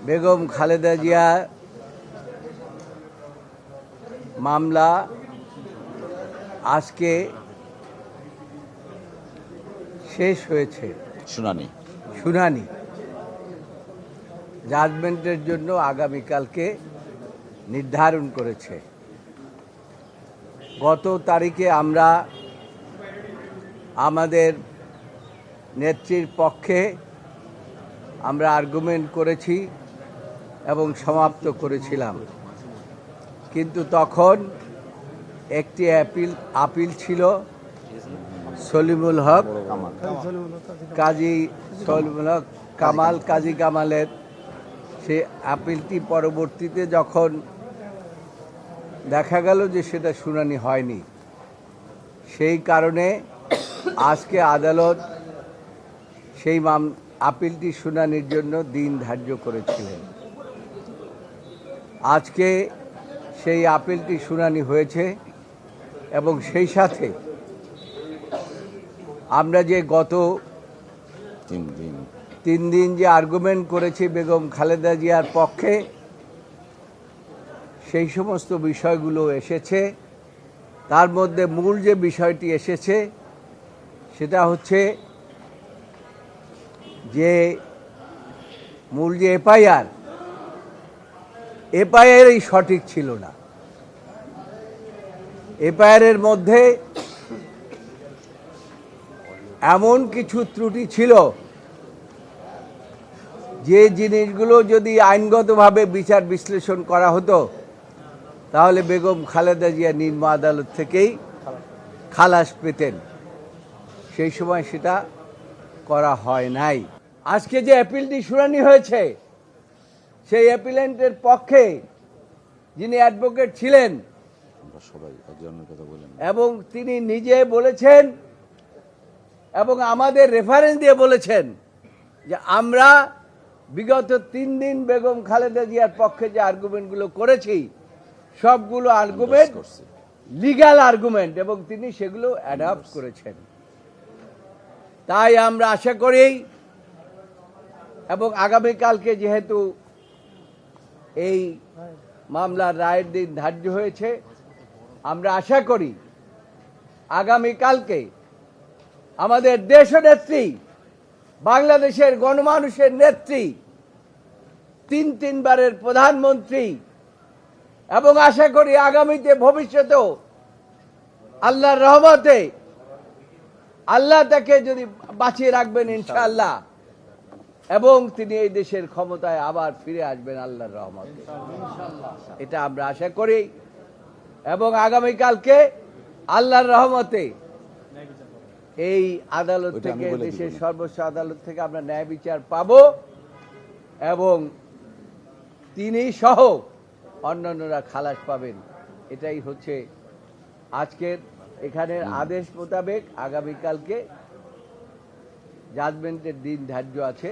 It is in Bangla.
বেগম খালেদা জিয়া মামলা আজকে শেষ হয়েছে। শুনানি জাজমেন্টের জন্য আগামীকালকে নির্ধারণ করেছে। গত তারিখে আমরা আমাদের নেত্রীর পক্ষে আমরা আর্গুমেন্ট করেছি এবং সমাপ্ত করেছিলাম, কিন্তু তখন একটি আপিল ছিল সলিমুল হক কাজী কামালের। সে আপিলটি পরবর্তীতে যখন দেখা গেল যে সেটা শুনানি হয়নি, সেই কারণে আজকে আদালত সেই আপিলটি শুনানির জন্য দিন ধার্য করেছিলেন। আজকে সেই আপিলটি শুনানি হয়েছে এবং সেই সাথে আমরা যে গত 3 দিন যে আর্গুমেন্ট করেছি বেগম খালেদা জিয়ার পক্ষে, সেই সমস্ত বিষয়গুলো এসেছে। তার মধ্যে মূল যে বিষয়টি এসেছে সেটা হচ্ছে যে মূল যে এফআইআরই সঠিক ছিল না। এফআইআরের মধ্যে এমন কিছু ত্রুটি ছিল যে জিনিসগুলো যদি আইনগতভাবে বিচার বিশ্লেষণ করা হতো তাহলে বেগম খালেদা জিয়া নিম্ন আদালত থেকেই খালাস পেতেন। সেই সময় সেটা করা হয় নাই। আজকে যে অ্যাপিলটি শুনানি হয়েছে সেই অ্যাপিলেন্টের পক্ষে যিনি অ্যাডভোকেট ছিলেন এবং তিনি নিজে বলেছেন এবং আমাদের রেফারেন্স দিয়ে বলেছেন যে আমরা বিগত 3 দিন বেগম খালেদা জিয়ার পক্ষে যে আর্গুমেন্টগুলো করেছি সবগুলো আর্গুমেন্ট লিগ্যাল আর্গুমেন্ট এবং তিনি সেগুলো অ্যাডপ্ট করেছেন। তাই আমরা আশা করি এবং আগামীকালকে যেহেতু এই মামলার রায়ের দিন ধার্য হয়েছে, আমরা আশা করি আগামীকালকে আমাদের দেশনেত্রী, বাংলাদেশের গণমানুষের নেত্রী, 3 বারের প্রধানমন্ত্রী এবং আশা করি আগামীতে ভবিষ্যতেও আল্লাহর রহমতে আল্লাহ তাকে যদি বাঁচিয়ে রাখবেন ইনশাআল্লাহ, এবং তিনি এই দেশের ক্ষমতায় আবার ফিরে আসবেন আল্লাহর রহমতে, এটা আমরা আশা করি। এবং আগামীকালকে আল্লাহর রহমতে এই আদালত থেকে, দেশের সর্বোচ্চ আদালত থেকে আমরা ন্যায় বিচার পাব এবং তিনি সহ অন্যান্যরা খালাস পাবেন। এটাই হচ্ছে আজকের এখানের আদেশ মোতাবেক আগামীকালকে জাজমেন্টের দিন ধার্য আছে।